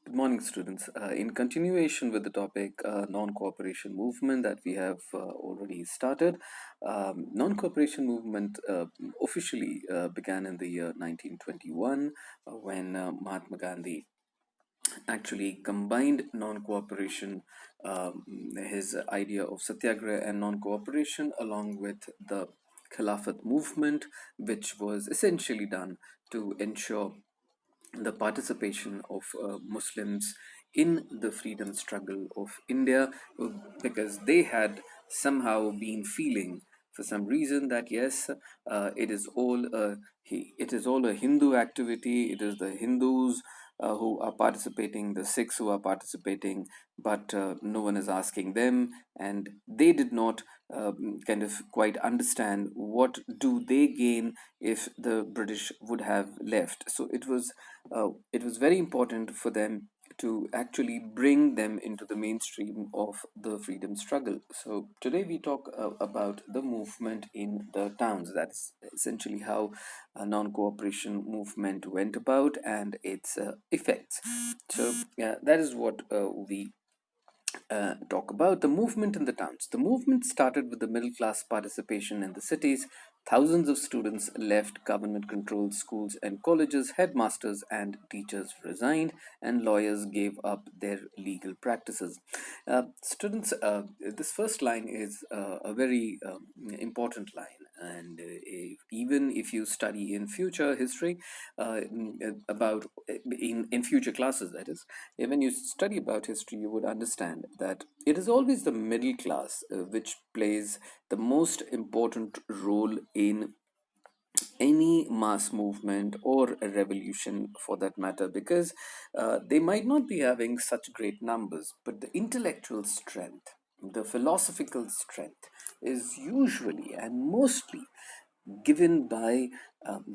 Good morning, students. In continuation with the topic non-cooperation movement that we have already started, non-cooperation movement officially began in the year 1921 when Mahatma Gandhi actually combined non-cooperation, his idea of satyagraha and non-cooperation, along with the Khilafat movement, which was essentially done to ensure the participation of Muslims in the freedom struggle of India, because they had somehow been feeling for some reason that yes, it is all a Hindu activity. It is the Hindus who are participating, the Sikhs who are participating, but no one is asking them, and they did not kind of quite understand what do they gain if the British would have left. So it was very important for them to actually bring them into the mainstream of the freedom struggle. So today we talk about the movement in the towns. That's essentially how a non-cooperation movement went about and its effects. So yeah, that is what we talk about the movement in the towns. The movement started with the middle class participation in the cities. Thousands of students left government controlled schools and colleges, headmasters and teachers resigned, and lawyers gave up their legal practices. Students, this first line is a very important line, and even if you study in future history about in future classes, that is, when you study about history, you would understand that it is always the middle class which plays the most important role in any mass movement or a revolution for that matter, because they might not be having such great numbers, but the intellectual strength, the philosophical strength is usually and mostly given by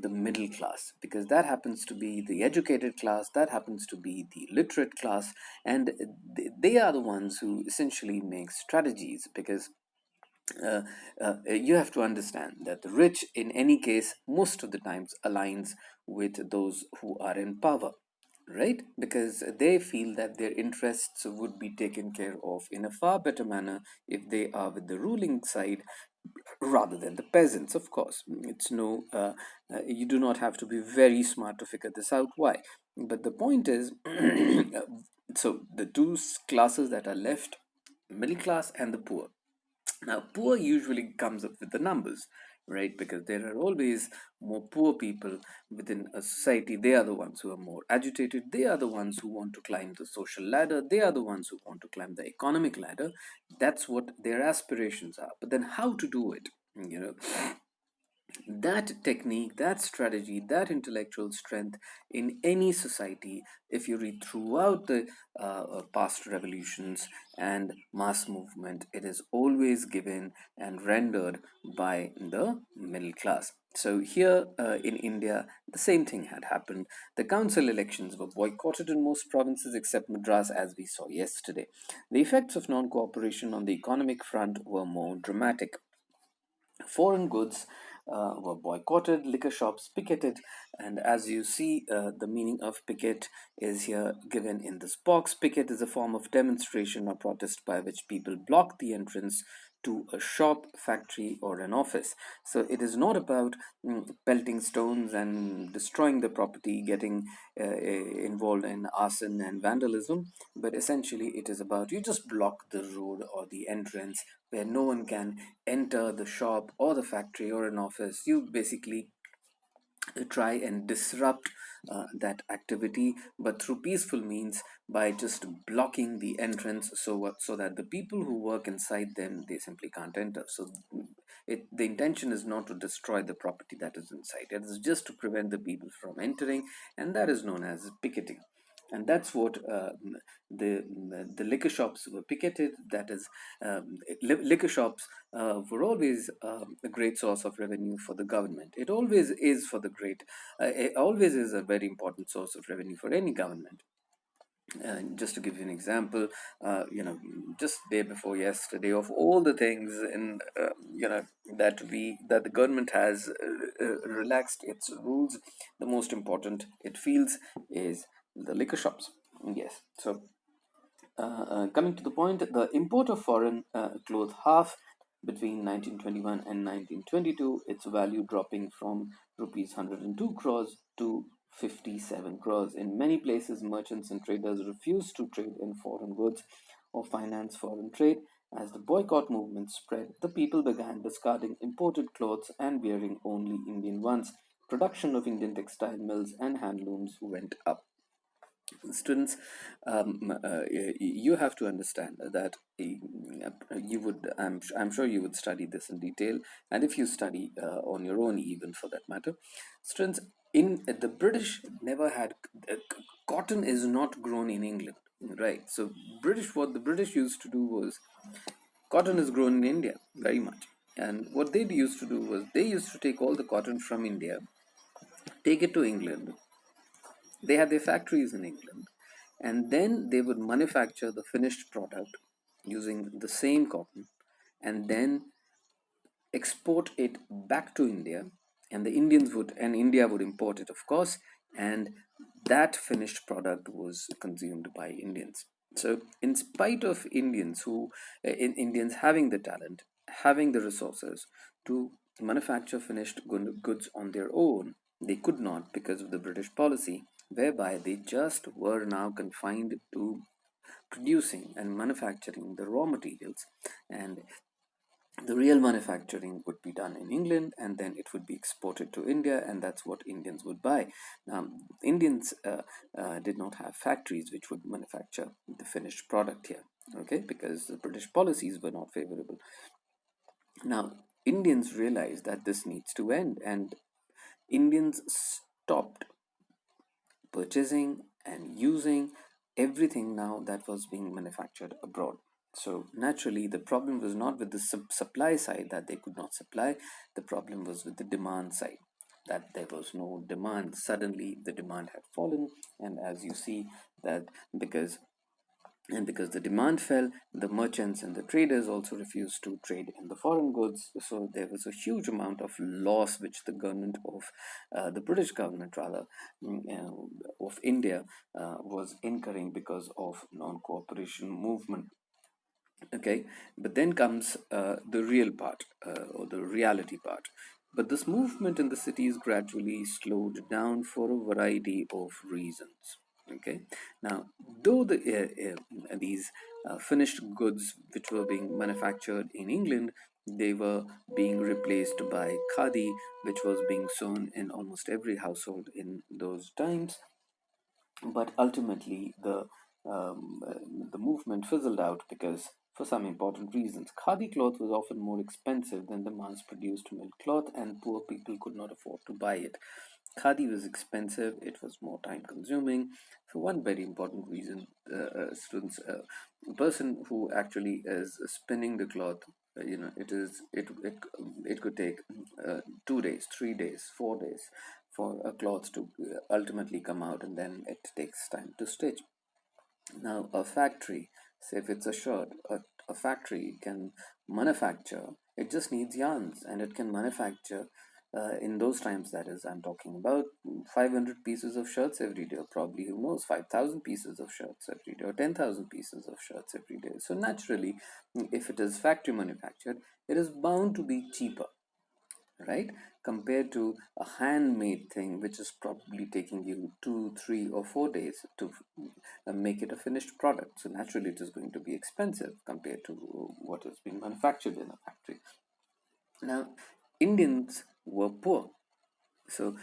the middle class, because that happens to be the educated class, that happens to be the literate class, and they are the ones who essentially make strategies, because uh, you have to understand that the rich in any case most of the times aligns with those who are in power, right? Because they feel that their interests would be taken care of in a far better manner if they are with the ruling side rather than the peasants. Of course, it's no you do not have to be very smart to figure this out why, but the point is so the two classes that are left, middle class and the poor. Now, poor usually comes up with the numbers, right? Because there are always more poor people within a society. They are the ones who are more agitated. They are the ones who want to climb the social ladder. They are the ones who want to climb the economic ladder. That's what their aspirations are. But then, how to do it? You know, that technique, that strategy, that intellectual strength in any society, if you read throughout the past revolutions and mass movement, it is always given and rendered by the middle class. So here in India, the same thing had happened. The council elections were boycotted in most provinces except Madras, as we saw yesterday. The effects of non-cooperation on the economic front were more dramatic. Foreign goods were boycotted, liquor shops picketed, and as you see, the meaning of picket is here given in this box. Picket is a form of demonstration or protest by which people block the entrance to a shop, factory, or an office. So it is not about pelting stones and destroying the property, getting involved in arson and vandalism, but essentially it is about you just block the road or the entrance where no one can enter the shop or the factory or an office. You basically try and disrupt that activity, but through peaceful means, by just blocking the entrance, so that the people who work inside them, they simply can't enter. So the intention is not to destroy the property that is inside, it is just to prevent the people from entering, and that is known as picketing. And that's what the liquor shops were picketed. That is, liquor shops were always a great source of revenue for the government. It always is for the great. It always is a very important source of revenue for any government. Just to give you an example, just day before yesterday, of all the things in that the government has relaxed its rules, the most important it feels is the liquor shops. Yes. So coming to the point, the import of foreign cloth half between 1921 and 1922, its value dropping from rupees 102 crores to 57 crores. In many places, merchants and traders refused to trade in foreign goods or finance foreign trade. As the boycott movement spread, the people began discarding imported clothes and wearing only Indian ones. Production of Indian textile mills and handlooms went up. Students, you have to understand that you would, I'm sure you would study this in detail, and if you study on your own, even for that matter, students, in the British never had cotton is not grown in England, right? So British, what the British used to do was cotton is grown in India very much, and what they used to do was they used to take all the cotton from India, take it to England. They had their factories in England, and then they would manufacture the finished product using the same cotton, and then export it back to India, and the Indians would and India would import it, of course, and that finished product was consumed by Indians. So, in spite of Indians having the talent, having the resources to manufacture finished goods on their own, they could not because of the British policy, whereby they just were now confined to producing and manufacturing the raw materials, and the real manufacturing would be done in England, and then it would be exported to India, and that's what Indians would buy. Indians did not have factories which would manufacture the finished product here, okay, because the British policies were not favorable. Now, Indians realized that this needs to end, and Indians stopped purchasing and using everything now that was being manufactured abroad. So naturally, the problem was not with the supply side that they could not supply. The problem was with the demand side, that there was no demand. Suddenly, the demand had fallen, and as you see that because because the demand fell, the merchants and the traders also refused to trade in the foreign goods. So there was a huge amount of loss which the government of the British government, rather, of India, was incurring because of non-cooperation movement. Okay, but then comes the real part, or the reality part. But this movement in the cities gradually slowed down for a variety of reasons. Okay, now though these finished goods which were being manufactured in England, they were being replaced by khadi, which was being sewn in almost every household in those times. But ultimately, the movement fizzled out because, for some important reasons, khadi cloth was often more expensive than the mass-produced milk cloth, and poor people could not afford to buy it. Khadi was expensive; it was more time-consuming. For one very important reason, students, a person who actually is spinning the cloth, it could take 2 days, 3 days, 4 days for a cloth to ultimately come out, and then it takes time to stitch. Now, a factory, say if it's a shirt, a factory can manufacture, it just needs yarns, and it can manufacture in those times, that is, I'm talking about 500 pieces of shirts every day, or probably, who knows, 5,000 pieces of shirts every day, or 10,000 pieces of shirts every day. So, naturally, if it is factory manufactured, it is bound to be cheaper, right, compared to a handmade thing which is probably taking you 2 3 or 4 days to make it a finished product. So naturally it is going to be expensive compared to what is being manufactured in a factory. Now, Indians were poor, so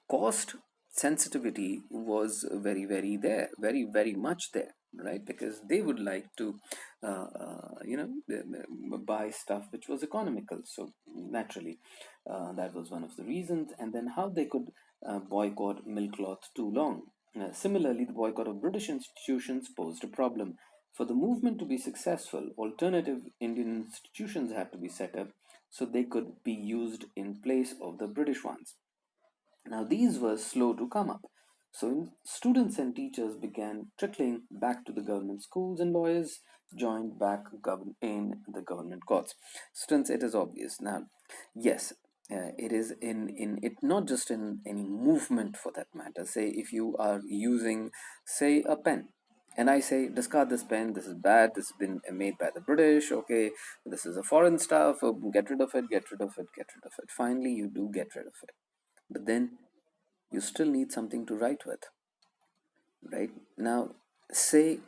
cost sensitivity was very very much there, right? Because they would like to buy stuff which was economical. So naturally, that was one of the reasons. And then how they could boycott milk cloth too long. Similarly, the boycott of British institutions posed a problem. For the movement to be successful, alternative Indian institutions had to be set up so they could be used in place of the British ones. Now, these were slow to come up. So, students and teachers began trickling back to the government schools, and lawyers joined back in the government courts. Students, it is obvious. Now, yes, it is in it, not just in any movement for that matter. Say, if you are using, say, a pen. and I say, discard this pen, this is bad, this has been made by the British, okay, this is a foreign stuff, get rid of it, get rid of it, get rid of it. Finally, you do get rid of it. But then you still need something to write with, right? Now, say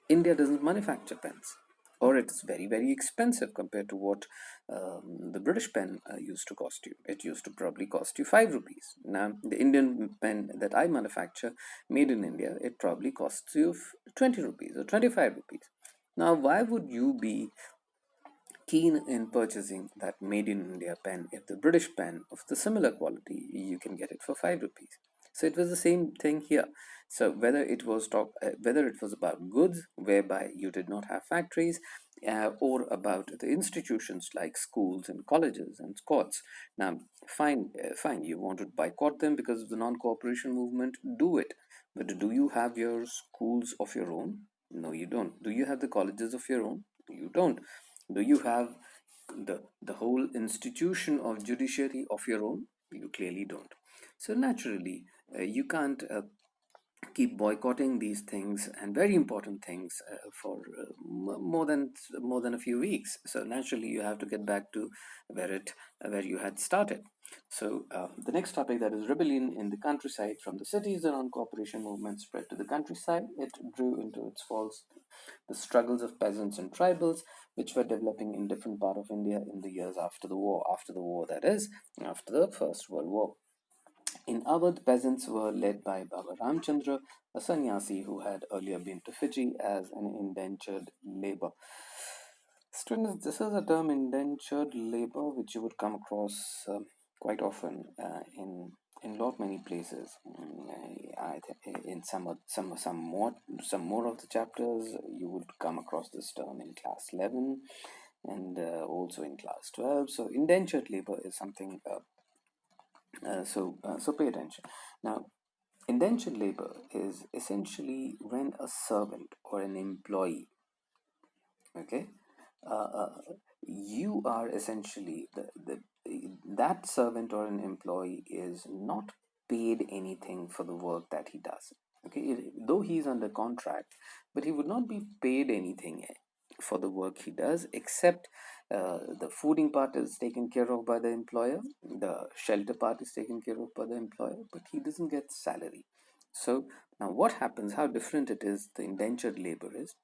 India doesn't manufacture pens, or it's very, very expensive compared to what the British pen used to cost you. It used to probably cost you 5 rupees. Now, the Indian pen that I manufacture, made in India, it probably costs you 20 rupees or 25 rupees. Now, why would you be keen in purchasing that made in India pen if the British pen of the similar quality you can get it for 5 rupees? So it was the same thing here. So whether it was about goods whereby you did not have factories, or about the institutions like schools and colleges and courts. Now, fine, you want to boycott them because of the non-cooperation movement. Do it, but do you have your schools of your own? No, you don't. Do you have the colleges of your own? You don't. Do you have the whole institution of judiciary of your own? You clearly don't. So naturally, you can't keep boycotting these things and very important things for more than a few weeks. So naturally, you have to get back to where you had started. So the next topic, that is rebellion in the countryside. From the cities, the non-cooperation movement spread to the countryside. It drew into its folds the struggles of peasants and tribals, which were developing in different part of India in the years after the war. After the war, that is, after the First World War. In Awadh, peasants were led by Baba Ramchandra, a sannyasi who had earlier been to Fiji as an indentured labor. Students, this is a term, indentured labor, which you would come across quite often in lot many places. I think in some more of the chapters you would come across this term in class 11 and also in class 12. So indentured labor is something. So pay attention. Now, indentured labor is essentially when a servant or an employee, okay, uh, uh, you are essentially that servant or an employee is not paid anything for the work that he does. Okay, though he is under contract, but he would not be paid anything for the work he does, except the fooding part is taken care of by the employer, the shelter part is taken care of by the employer, but he doesn't get salary. So now what happens, how different it is, the indentured labor is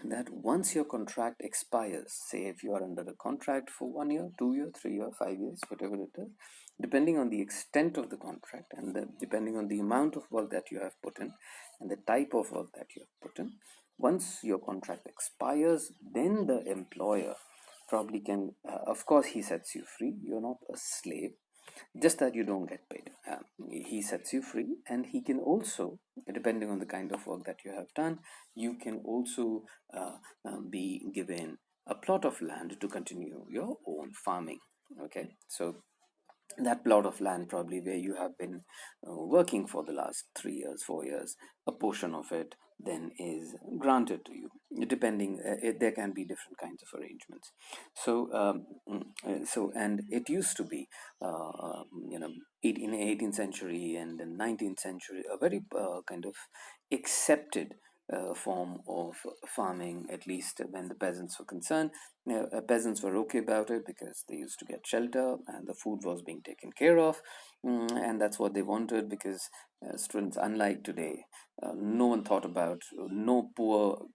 that once your contract expires, say if you are under a contract for 1 year, 2 year, 3 year, 5 years, whatever it is, depending on the extent of the contract and depending on the amount of work that you have put in and the type of work that you have put in, once your contract expires, then the employer probably can, of course, he sets you free. You're not a slave, just that you don't get paid. He sets you free, and he can also, depending on the kind of work that you have done, you can also be given a plot of land to continue your own farming. Okay, so that plot of land probably where you have been working for the last 3 years, 4 years, a portion of it then is granted to you, depending, there can be different kinds of arrangements. So and it used to be, you know, in the 18th century and the 19th century, a very kind of accepted form of farming, at least when the peasants were concerned. Peasants were okay about it because they used to get shelter and the food was being taken care of, and that's what they wanted because students, unlike today, no one thought about, no poor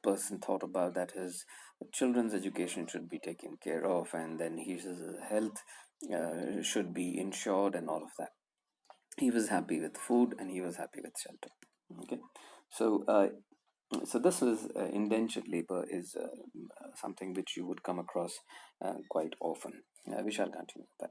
person thought about that his children's education should be taken care of and then his health should be insured and all of that. He was happy with food and he was happy with shelter. Okay, so so this is indentured labor is something which you would come across quite often. We shall continue with that.